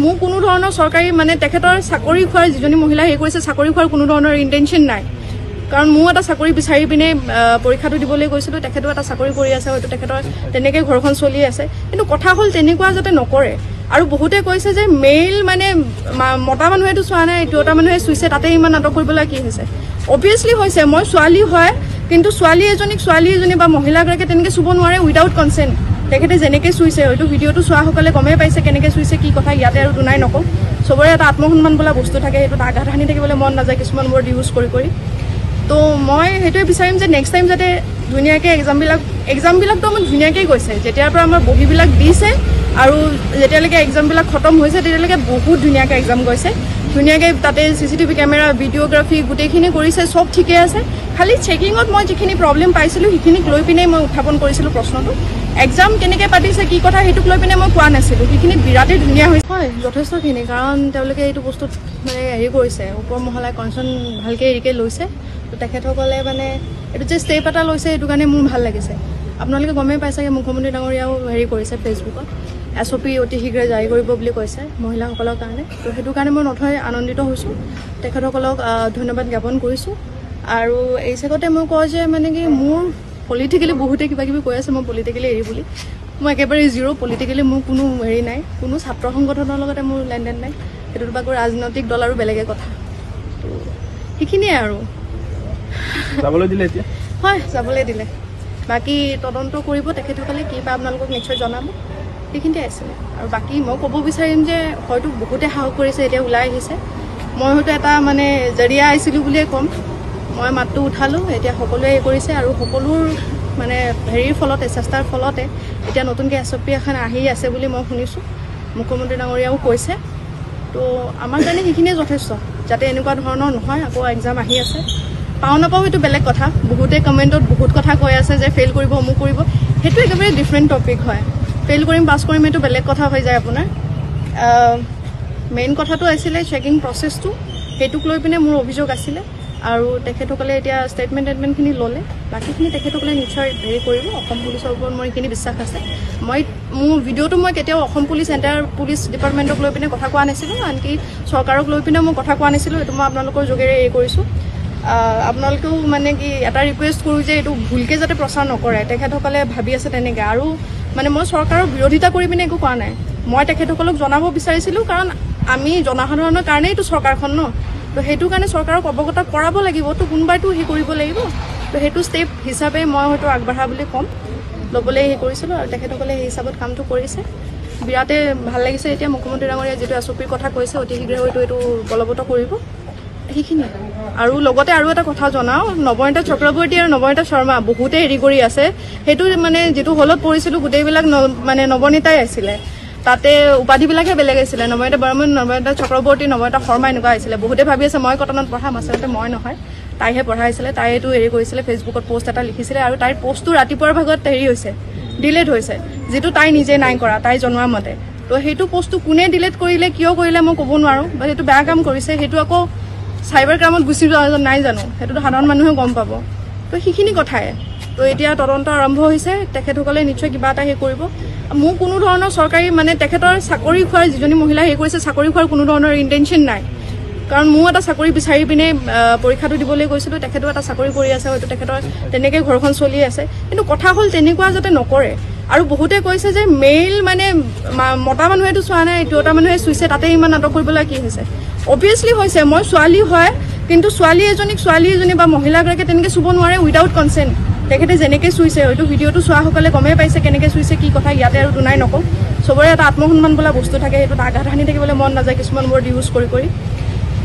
মোৰ কোনো ধৰণৰ চৰকাৰী মানে তেখেতৰ চাকৰি খোৱাৰ যিজনী মহিলা হেৰি কৰিছে চাকৰি খোৱাৰ কোনো ধৰণৰ ইণ্টেনশ্যন নাই কাৰণ মোৰ এটা চাকৰি বিচাৰি পিনে পৰীক্ষাটো দিবলৈ গৈছিলোঁ তেখেতো এটা চাকৰি কৰি আছে হয়তো তেখেতৰ তেনেকৈ ঘৰখন চলি আছে কিন্তু কথা হ'ল তেনেকুৱা যাতে নকৰে আৰু বহুতে কৈছে যে মেইল মানে মতা মানুহেতো চোৱা নাই দুটা মানুহে চুইছে তাতে ইমান নাটক কৰিবলৈ কি হৈছে অবভিয়াছলি হৈছে মই ছোৱালী হয় কিন্তু ছোৱালী এজনী বা মহিলাগৰাকীয়ে তেনেকৈ চুব নোৱাৰে উইদাউট কনচেণ্ট তেখেতে যেনেকৈ চুইছে হয়তো ভিডিঅ'টো চোৱাসকলে গমেই পাইছে কেনেকৈ চুইছে কি কথা ইয়াতে আৰু দুনাই নকওঁ চবৰে এটা আত্মসন্মান বোলা বস্তু থাকে সেইটোত আঘাত সানি থাকিবলৈ মন নাযায় কিছুমান ৱৰ্ড ইউজ কৰি তো মই সেইটোৱে বিচাৰিম যে নেক্সট টাইম যাতে ধুনীয়াকৈ এক্সামবিলাকতো আমাক ধুনীয়াকৈ গৈছে যেতিয়াৰ পৰা আমাৰ বহীবিলাক দিছে আৰু যেতিয়ালৈকে এক্সামবিলাক খতম হৈছে তেতিয়ালৈকে বহুত ধুনীয়াকৈ এক্সাম গৈছে ধুনীয়াকৈ তাতে CCTV কেমেৰা ভিডিঅ'গ্ৰাফি গোটেইখিনি কৰিছে, চব ঠিকে আছে। খালি চেকিঙত মই যিখিনি প্ৰব্লেম পাইছিলোঁ সেইখিনিক লৈ পিনে মই উত্থাপন কৰিছিলোঁ প্ৰশ্নটো। এক্সাম কেনেকৈ পাতিছে কি কথা সেইটোক লৈ পিনে মই কোৱা নাছিলোঁ, সেইখিনি বিৰাটেই ধুনীয়া হৈছে। হয়, যথেষ্টখিনি, কাৰণ তেওঁলোকে এইটো বস্তুত মানে হেৰি কৰিছে, ওপৰ মহলাই কনচাৰ্ণ ভালকৈ হেৰিকৈ লৈছে। তো তেখেতসকলে মানে এইটো যে ষ্টেপ এটা লৈছে সেইটো কাৰণে মোৰ ভাল লাগিছে। আপোনালোকে গমেই পাই চাগে মুখ্যমন্ত্ৰী ডাঙৰীয়াও হেৰি কৰিছে ফেচবুকত, SOP অতি শীঘ্ৰে জাৰি কৰিব বুলি কৈছে মহিলাসকলৰ কাৰণে। তো সেইটো কাৰণে মই নথৈ আনন্দিত হৈছোঁ, তেখেতসকলক ধন্যবাদ জ্ঞাপন কৰিছোঁ। আৰু এই চেগতে মই কওঁ যে মানে কি মোৰ পলিটিকেলি বহুতে কিবা কিবি কৈ আছে মই পলিটিকেলি এৰি বুলি, মই একেবাৰে জিৰ'। পলিটিকেলি মোৰ কোনো হেৰি নাই, কোনো ছাত্ৰ সংগঠনৰ লগতে মোৰ লেনদেন নাই, সেইটোতো বাকী ৰাজনৈতিক দল আৰু বেলেগে কথা। তো সেইখিনিয়ে আৰু যাবলৈ দিলে এতিয়া? হয়, যাবলৈ দিলে। বাকী তদন্ত কৰিব তেখেতসকলে, কি বা আপোনালোকক নিশ্চয় জনাব, সেইখিনিতে আছিলে। আৰু বাকী মই ক'ব বিচাৰিম যে হয়তো বহুতে সাহস কৰিছে, এতিয়া ওলাই আহিছে। মই হয়তো এটা মানে জৰিয়া আহিছিলোঁ বুলিয়ে ক'ম, মই মাতটো উঠালোঁ, এতিয়া সকলোৱে এই কৰিছে। আৰু সকলোৰ মানে হেৰিৰ ফলতে, চেষ্টাৰ ফলতে এতিয়া নতুনকৈ SOP এখন আহি আছে বুলি মই শুনিছোঁ, মুখ্যমন্ত্ৰী ডাঙৰীয়াও কৈছে। তো আমাৰ কাৰণে সেইখিনিয়ে যথেষ্ট, যাতে এনেকুৱা ধৰণৰ নহয়। আকৌ এক্সাম আহি আছে, পাওঁ নাপাওঁ সেইটো বেলেগ কথা। বহুতে কমেণ্টত বহুত কথা কৈ আছে যে ফেইল কৰিব, অমুক কৰিব, সেইটো একেবাৰে ডিফাৰেণ্ট টপিক হয়। ফেইল কৰিম পাছ কৰিম এইটো বেলেগ কথা হৈ যায় আপোনাৰ। মেইন কথাটো আছিলে চেকিং প্ৰচেছটো, সেইটোক লৈ পিনে মোৰ অভিযোগ আছিলে। আৰু তেখেতসকলে এতিয়া ষ্টেটমেণ্টখিনি ল'লে, বাকীখিনি তেখেতসকলে নিশ্চয় হেৰি কৰিব। অসম পুলিচৰ ওপৰত মোৰ এইখিনি বিশ্বাস আছে। মোৰ ভিডিঅ'টো মই কেতিয়াও অসম পুলিচ এণ্টায়াৰ পুলিচ ডিপাৰ্টমেণ্টক লৈ পিনে কথা কোৱা নাছিলোঁ, আনকি চৰকাৰক লৈ পিনে মই কথা কোৱা নাছিলোঁ। এইটো মই আপোনালোকৰ যোগেৰে এই কৰিছোঁ। আপোনালোকেও মানে কি এটা ৰিকুৱেষ্ট কৰোঁ যে এইটো ভুলকৈ যাতে প্ৰচাৰ নকৰে, তেখেতসকলে ভাবি আছে তেনেকৈ। আৰু মানে মই চৰকাৰৰ বিৰোধিতা কৰি পিনে একো কোৱা নাই, মই তেখেতসকলক জনাব বিচাৰিছিলোঁ, কাৰণ আমি জনসাধাৰণৰ কাৰণেই এইটো চৰকাৰখন ন। তো সেইটো কাৰণে চৰকাৰক অৱগত কৰাব লাগিব, তো কোনোবাইতো সেই কৰিব লাগিব। তো সেইটো ষ্টেপ হিচাপে মই হয়তো আগবঢ়া বুলি ক'ম, ল'বলৈ সেই কৰিছিলোঁ। আৰু তেখেতসকলে সেই হিচাপত কামটো কৰিছে, বিৰাটেই ভাল লাগিছে। এতিয়া মুখ্যমন্ত্ৰী ডাঙৰীয়াই যিটো SOPৰ কথা কৈছে, অতি শীঘ্ৰে হয়তো এইটো বলৱৎ কৰিব, সেইখিনি। আৰু লগতে আৰু এটা কথা জনাওঁ, নৱনীতা চক্ৰৱৰ্তী আৰু নৱনীতা শৰ্মা বহুতে হেৰি কৰি আছে। সেইটো মানে যিটো হলত পঢ়িছিলোঁ গোটেইবিলাক মানে নৱনীতাই আছিলে, তাতে উপাধিবিলাকহে বেলেগ আছিলে। নৱনীতা বৰ্মন, নৱনীতা চক্ৰৱৰ্তী, নৱনীতা শৰ্মা এনেকুৱা আছিলে। বহুতে ভাবি আছে মই কটনত পঢ়াম, আচলতে মই নহয়, তাইহে পঢ়াইছিলে। তাই এইটো হেৰি কৰিছিলে, ফেচবুকত পষ্ট এটা লিখিছিলে। আৰু তাইৰ পষ্টটো ৰাতিপুৱাৰ ভাগত হেৰি হৈছে, ডিলেট হৈছে, যিটো তাই নিজে নাই কৰা, তাই জনোৱা মতে। তো সেইটো পষ্টটো কোনে ডিলেট কৰিলে, কিয় কৰিলে মই ক'ব নোৱাৰোঁ, বা সেইটো বেয়া কাম কৰিছে। সেইটো আকৌ চাইবাৰ ক্ৰাইমত গুচি যোৱা নাই জানো, সেইটোতো সাধাৰণ মানুহে গম পাব। তো সেইখিনি কথাই। তো এতিয়া তদন্ত আৰম্ভ হৈছে, তেখেতসকলে নিশ্চয় কিবা এটা হেৰি কৰিব। মোৰ কোনো ধৰণৰ চৰকাৰী মানে তেখেতৰ চাকৰি খোৱাৰ যিজনী মহিলা হেৰি কৰিছে, চাকৰি খোৱাৰ কোনো ধৰণৰ ইণ্টেনশ্যন নাই। কাৰণ মোৰ এটা চাকৰি বিচাৰি পিনে পৰীক্ষাটো দিবলৈ গৈছিলোঁ, তেখেতেও এটা চাকৰি কৰি আছে, হয়তো তেখেতৰ তেনেকৈ ঘৰখন চলি আছে। কিন্তু কথা হ'ল তেনেকুৱা যাতে নকৰে। আৰু বহুতে কৈছে যে মেইল মানে মতা মানুহেতো চোৱা নাই, দুটা মানুহে চুইছে, তাতে ইমান নাটক কৰিবলৈ কি হৈছে। অবভিয়াছলি হৈছে, মই ছোৱালী হয়, কিন্তু ছোৱালী এজনী বা মহিলাগৰাকীয়ে তেনেকৈ চুব নোৱাৰে উইদাউট কনচেণ্ট। তেখেতে যেনেকৈ চুইছে, হয়তো ভিডিঅ'টো চোৱাসকলে গমেই পাইছে কেনেকৈ চুইছে, কি কথা। ইয়াতে আৰু দুনাই নকওঁ, চবৰে এটা আত্মসন্মান বোলা বস্তু থাকে, সেইটোত আঘাত সানি থাকিবলৈ মন নাযায় কিছুমান ৱৰ্ড ইউজ কৰি।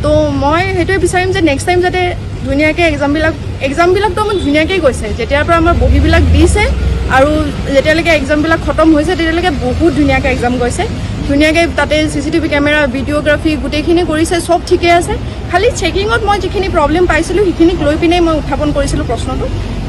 তো মই সেইটোৱে বিচাৰিম যে নেক্সট টাইম যাতে ধুনীয়াকৈ এক্সামবিলাকতো আমাৰ ধুনীয়াকৈ গৈছে। যেতিয়াৰ পৰা আমাৰ বহীবিলাক দিছে আৰু যেতিয়ালৈকে এক্সামবিলাক খতম হৈছে, তেতিয়ালৈকে বহুত ধুনীয়াকৈ এক্সাম গৈছে। ধুনীয়াকৈ তাতে CCTV কেমেৰা ভিডিঅ'গ্ৰাফি গোটেইখিনি কৰিছে, চব ঠিকে আছে। খালি চেকিঙত মই যিখিনি প্ৰব্লেম পাইছিলোঁ সেইখিনিক লৈ পিনে মই উত্থাপন কৰিছিলোঁ প্ৰশ্নটো।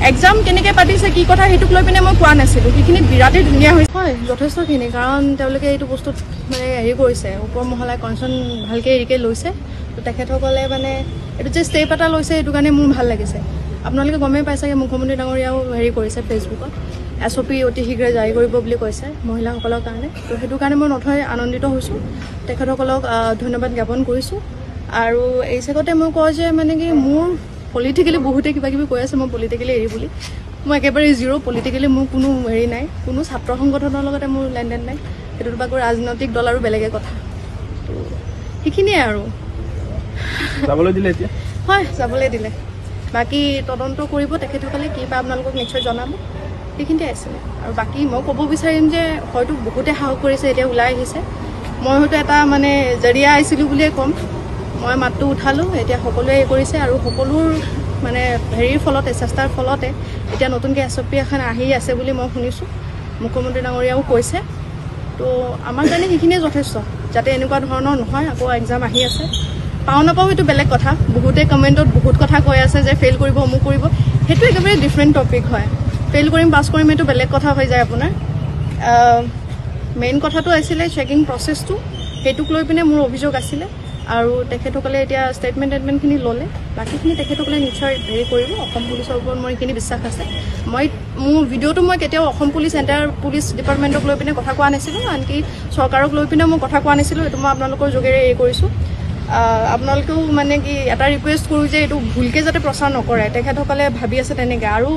এক্সাম কেনেকৈ পাতিছে কি কথা সেইটোক লৈ পিনে মই কোৱা নাছিলোঁ, সেইখিনি বিৰাটেই ধুনীয়া হৈছে। হয়, যথেষ্টখিনি, কাৰণ তেওঁলোকে এইটো বস্তুত মানে হেৰি কৰিছে, ওপৰ মহলাই কনচাৰ্ণ ভালকৈ হেৰিকৈ লৈছে। তো তেখেতসকলে মানে এইটো যে ষ্টেপ এটা লৈছে, সেইটো কাৰণে মোৰ ভাল লাগিছে। আপোনালোকে গমেই পাই চাগে মুখ্যমন্ত্ৰী ডাঙৰীয়াও হেৰি কৰিছে ফেচবুকত, SOP অতি শীঘ্ৰে জাৰি কৰিব বুলি কৈছে মহিলাসকলৰ কাৰণে। তো সেইটো কাৰণে মই নথৈ আনন্দিত হৈছোঁ, তেখেতসকলক ধন্যবাদ জ্ঞাপন কৰিছোঁ। আৰু এই চেগতে মই কওঁ যে মানে কি মোৰ পলিটিকেলি বহুতে কিবা কিবি কৈ আছে মই পলিটিকেলি এৰি বুলি, মই একেবাৰে জিৰ'। পলিটিকেলি মোৰ কোনো হেৰি নাই, কোনো ছাত্ৰ সংগঠনৰ লগতে মোৰ লেনদেন নাই, সেইটোতো বাকী ৰাজনৈতিক দল আৰু বেলেগে কথা। তো সেইখিনিয়ে আৰু যাবলৈ দিলে এতিয়া? হয়, যাবলৈ দিলে। বাকী তদন্ত কৰিব তেখেতসকলে, কি বা আপোনালোকক নিশ্চয় জনাব, সেইখিনিতে আছিলে। আৰু বাকী মই ক'ব বিচাৰিম যে হয়তো বহুতে সাহস কৰিছে, এতিয়া ওলাই আহিছে। মই হয়তো এটা মানে জৰিয়া আহিছিলোঁ বুলিয়ে ক'ম, মই মাতটো উঠালোঁ, এতিয়া সকলোৱে এই কৰিছে। আৰু সকলোৰ মানে হেৰিৰ ফলতে, চেষ্টাৰ ফলতে এতিয়া নতুনকৈ SOP এখন আহি আছে বুলি মই শুনিছোঁ, মুখ্যমন্ত্ৰী ডাঙৰীয়াও কৈছে। তো আমাৰ কাৰণে সেইখিনিয়ে যথেষ্ট, যাতে এনেকুৱা ধৰণৰ নহয়। আকৌ এক্সাম আহি আছে, পাওঁ নাপাওঁ সেইটো বেলেগ কথা বহুতে কমেণ্টত বহুত কথা কৈ আছে যে ফেইল কৰিব অমুক কৰিব সেইটো একেবাৰে ডিফাৰেণ্ট টপিক হয় ফেইল কৰিম পাছ কৰিম এইটো বেলেগ কথা হৈ যায় আপোনাৰ মেইন কথাটো আছিলে চেকিং প্ৰচেছটো সেইটোক লৈ পিনে মোৰ অভিযোগ আছিলে আৰু তেখেতসকলে এতিয়া ষ্টেটমেণ্টখিনি ল'লে বাকীখিনি তেখেতসকলে নিশ্চয় হেৰি কৰিব অসম পুলিচৰ ওপৰত মোৰ এইখিনি বিশ্বাস আছে মোৰ ভিডিঅ'টো মই কেতিয়াও অসম পুলিচ চেণ্টাৰ পুলিচ ডিপাৰ্টমেণ্টক লৈ পিনে কথা কোৱা নাছিলোঁ আনকি চৰকাৰক লৈ পিনে মই কথা কোৱা নাছিলোঁ এইটো মই আপোনালোকৰ যোগেৰে এই কৰিছোঁ আপোনালোকেও মানে কি এটা ৰিকুৱেষ্ট কৰোঁ যে এইটো ভুলকৈ যাতে প্ৰচাৰ নকৰে তেখেতসকলে ভাবি আছে তেনেকৈ আৰু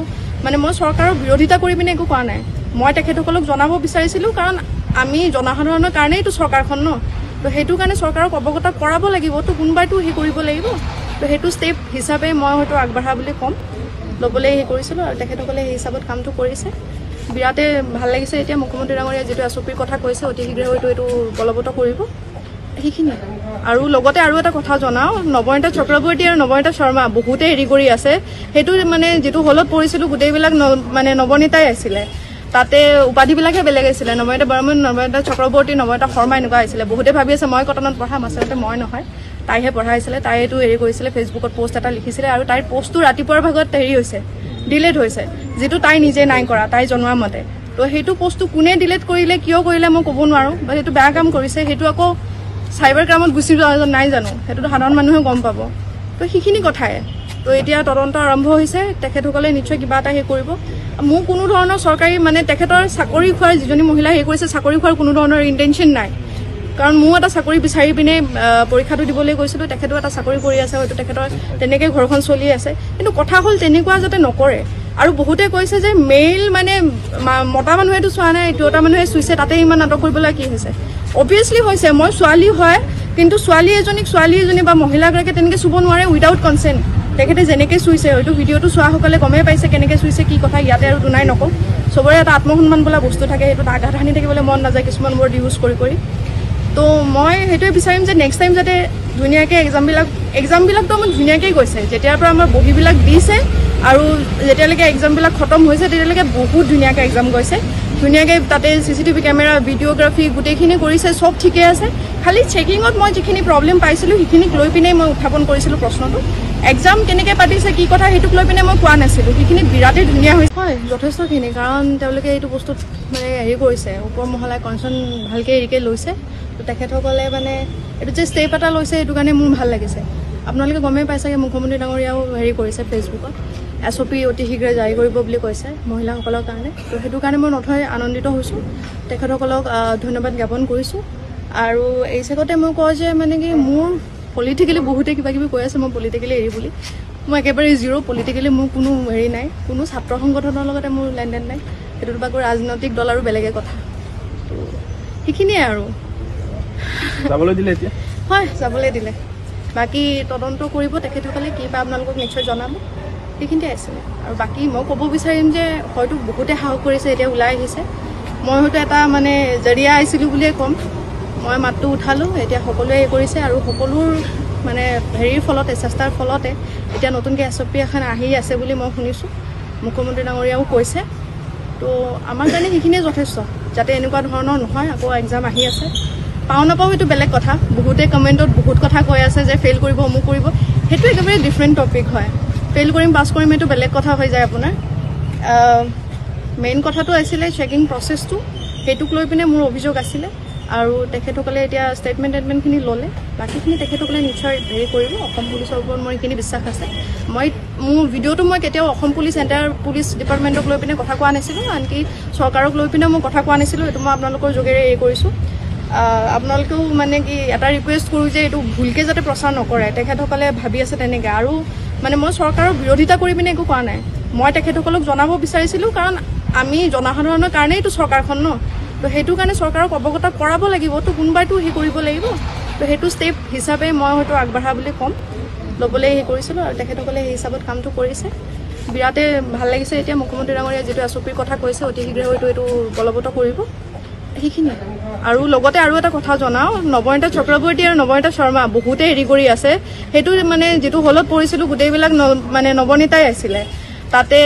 মানে মই চৰকাৰৰ বিৰোধিতা কৰি পিনে একো কোৱা নাই মই তেখেতসকলক জনাব বিচাৰিছিলোঁ কাৰণ আমি জনসাধাৰণৰ কাৰণেই এইটো চৰকাৰখন ন তো সেইটো কাৰণে চৰকাৰক অৱগত কৰাব লাগিব তো কোনোবাইতো সেই কৰিব লাগিব তো সেইটো ষ্টেপ হিচাপে মই হয়তো আগবঢ়া বুলি ক'ম ল'বলৈ সেই কৰিছিলোঁ আৰু তেখেতসকলে সেই হিচাপত কামটো কৰিছে বিৰাটেই ভাল লাগিছে এতিয়া মুখ্যমন্ত্ৰী ডাঙৰীয়াই যিটো এছঅ'পিৰ কথা কৈছে অতি শীঘ্ৰে হয়তো এইটো বলৱৎ কৰিব সেইখিনি আৰু লগতে আৰু এটা কথা জনাওঁ নৱনীতা চক্ৰৱৰ্তী আৰু নৱনীতা শৰ্মা বহুতে হেৰি কৰি আছে সেইটো মানে যিটো হলত পৰিছিলোঁ গোটেইবিলাক মানে নৱনীতাই আছিলে তাতে উপাধিবিলাকহে বেলেগ আছিলে নৱনীতা বৰ্মন নৱনীতা চক্ৰৱৰ্তী নৱনীতা শৰ্মা এনেকুৱা আছিলে বহুতে ভাবি আছে মই কটনত পঢ়াম আচলতে মই নহয় তাইহে পঢ়াইছিলে তাই এইটো হেৰি কৰিছিলে ফেচবুকত পোষ্ট এটা লিখিছিলে আৰু তাইৰ পোষ্টটো ৰাতিপুৱাৰ ভাগত হেৰি হৈছে ডিলেট হৈছে যিটো তাই নিজে নাই কৰা তাই জনোৱা মতে তো সেইটো পোষ্টটো কোনে ডিলেট কৰিলে কিয় কৰিলে মই ক'ব নোৱাৰোঁ বা সেইটো বেয়া কাম কৰিছে সেইটো আকৌ চাইবাৰ ক্ৰাইমত গুচি যোৱা নাই জানো সেইটোতো সাধাৰণ মানুহে গম পাব তো সেইখিনি কথাই তো এতিয়া তদন্ত আৰম্ভ হৈছে তেখেতসকলে নিশ্চয় কিবা এটা হেৰি কৰিব মোৰ কোনো ধৰণৰ চৰকাৰী মানে তেখেতৰ চাকৰি খোৱাৰ যিজনী মহিলা হেৰি কৰিছে চাকৰি খোৱাৰ কোনো ধৰণৰ ইণ্টেনশ্যন নাই কাৰণ মোৰ এটা চাকৰি বিচাৰি পিনে পৰীক্ষাটো দিবলৈ গৈছিলোঁ তেখেতেও এটা চাকৰি কৰি আছে হয়তো তেখেতৰ তেনেকৈ ঘৰখন চলি আছে কিন্তু কথা হ'ল তেনেকুৱা যাতে নকৰে আৰু বহুতে কৈছে যে মেইল মানে মতা মানুহেতো চোৱা নাই দুটা মানুহে চুইছে তাতে ইমান নাটক কৰিবলৈ কি হৈছে অবভিয়াছলি হৈছে মই ছোৱালী হয় কিন্তু ছোৱালী এজনী বা মহিলাগৰাকীয়ে তেনেকৈ চুব নোৱাৰে উইদাউট কনচেণ্ট তেখেতে যেনেকৈ চুইছে হয়তো ভিডিঅ'টো চোৱাসকলে গমেই পাইছে কেনেকৈ চুইছে কি কথা ইয়াতে আৰু দুনাই নকওঁ চবৰে এটা আত্মসন্মান বোলা বস্তু থাকে সেইটোত আঘাত সানি থাকিবলৈ মন নাযায় কিছুমান ৱৰ্ড ইউজ কৰি তো মই সেইটোৱে বিচাৰিম যে নেক্সট টাইম যাতে ধুনীয়াকৈ এক্সামবিলাকতো আমাৰ ধুনীয়াকৈ গৈছে যেতিয়াৰ পৰা আমাৰ বহীবিলাক দিছে আৰু যেতিয়ালৈকে এক্সামবিলাক খতম হৈছে তেতিয়ালৈকে বহুত ধুনীয়াকৈ এক্সাম গৈছে ধুনীয়াকৈ তাতে CCTV কেমেৰা ভিডিঅ'গ্ৰাফী গোটেইখিনি কৰিছে চব ঠিকে আছে খালি চেকিঙত মই যিখিনি প্ৰব্লেম পাইছিলোঁ সেইখিনিক লৈ পিনে মই উত্থাপন কৰিছিলোঁ প্ৰশ্নটো এক্সাম কেনেকৈ পাতিছে কি কথা সেইটোক লৈ পিনে মই কোৱা নাছিলোঁ সেইখিনি বিৰাটেই ধুনীয়া হৈছে হয় যথেষ্টখিনি কাৰণ তেওঁলোকে এইটো বস্তুত মানে হেৰি কৰিছে ওপৰ মহলাই কনচাৰ্ণ ভালকৈ হেৰিকৈ লৈছে তো তেখেতসকলে মানে এইটো যে ষ্টেপ এটা লৈছে সেইটো কাৰণে মোৰ ভাল লাগিছে আপোনালোকে গমেই পাইছেগৈ মুখ্যমন্ত্ৰী ডাঙৰীয়াও হেৰি কৰিছে ফেচবুকত SOP অতি শীঘ্ৰে জাৰি কৰিব বুলি কৈছে মহিলাসকলৰ কাৰণে তো সেইটো কাৰণে মই নথৈ আনন্দিত হৈছোঁ তেখেতসকলক ধন্যবাদ জ্ঞাপন কৰিছোঁ আৰু এই চেগতে মই কওঁ যে মানে কি মোৰ পলিটিকেলি বহুতে কিবা কিবি কৈ আছে মই পলিটিকেলি এৰি বুলি মই একেবাৰে জিৰ' পলিটিকেলি মোৰ কোনো হেৰি নাই কোনো ছাত্ৰ সংগঠনৰ লগতে মোৰ লেনদেন নাই সেইটোতো বাকী ৰাজনৈতিক দল আৰু বেলেগে কথা তো সেইখিনিয়ে আৰু যাবলৈ দিলে এতিয়া হয় যাবলৈ দিলে বাকী তদন্ত কৰিব তেখেতসকলে কি বা আপোনালোকক নিশ্চয় জনাব সেইখিনিতে আছিলে আৰু বাকী মই ক'ব বিচাৰিম যে হয়তো বহুতে সাহস কৰিছে এতিয়া ওলাই আহিছে মই হয়তো এটা মানে জৰিয়া আহিছিলোঁ বুলিয়ে ক'ম মই মাতটো উঠালোঁ এতিয়া সকলোৱে এই কৰিছে আৰু সকলোৰ মানে হেৰিৰ ফলতে চেষ্টাৰ ফলতে এতিয়া নতুনকৈ SOP এখন আহি আছে বুলি মই শুনিছোঁ মুখ্যমন্ত্ৰী ডাঙৰীয়াও কৈছে তো আমাৰ কাৰণে সেইখিনিয়ে যথেষ্ট যাতে এনেকুৱা ধৰণৰ নহয় আকৌ এক্সাম আহি আছে পাওঁ নাপাওঁ সেইটো বেলেগ কথা বহুতে কমেণ্টত বহুত কথা কৈ আছে যে ফেইল কৰিব অমুক কৰিব সেইটো একেবাৰে ডিফাৰেণ্ট টপিক হয় ফেইল কৰিম পাছ কৰিম এইটো বেলেগ কথা হৈ যায় আপোনাৰ মেইন কথাটো আছিলে চেকিং প্ৰচেছটো সেইটোক লৈ পিনে মোৰ অভিযোগ আছিলে আৰু তেখেতসকলে এতিয়া ষ্টেটমেণ্টখিনি ল'লে বাকীখিনি তেখেতসকলে নিশ্চয় হেৰি কৰিব অসম পুলিচৰ ওপৰত মোৰ এইখিনি বিশ্বাস আছে মোৰ ভিডিঅ'টো মই কেতিয়াও অসম পুলিচ চেণ্টাৰ পুলিচ ডিপাৰ্টমেণ্টক লৈ পিনে কথা কোৱা নাছিলোঁ আনকি চৰকাৰক লৈ পিনে মই কথা কোৱা নাছিলোঁ এইটো মই আপোনালোকৰ যোগেৰে এই কৰিছোঁ আপোনালোকেও মানে কি এটা ৰিকুৱেষ্ট কৰোঁ যে এইটো ভুলকৈ যাতে প্ৰচাৰ নকৰে তেখেতসকলে ভাবি আছে তেনেকৈ আৰু মানে মই চৰকাৰৰ বিৰোধিতা কৰি পিনে একো কোৱা নাই মই তেখেতসকলক জনাব বিচাৰিছিলোঁ কাৰণ আমি জনসাধাৰণৰ কাৰণেই এইটো চৰকাৰখন ন তো সেইটো কাৰণে চৰকাৰক অৱগত কৰাব লাগিব তো কোনোবাইতো সেই কৰিব লাগিব তো সেইটো ষ্টেপ হিচাপে মই হয়তো আগবঢ়া বুলি ক'ম ল'বলৈ সেই কৰিছিলোঁ আৰু তেখেতসকলে সেই হিচাপত কামটো কৰিছে বিৰাটেই ভাল লাগিছে এতিয়া মুখ্যমন্ত্ৰী ডাঙৰীয়াই যিটো SOPৰ কথা কৈছে অতি শীঘ্ৰে হয়তো এইটো বলৱৎ কৰিব সেইখিনি আৰু লগতে আৰু এটা কথা জনাওঁ নৱনীতা চক্ৰৱৰ্তী আৰু নৱনীতা শৰ্মা বহুতে হেৰি কৰি আছে সেইটো মানে যিটো হলত পৰিছিলোঁ গোটেইবিলাক মানে নৱনীতাই আছিলে তাতে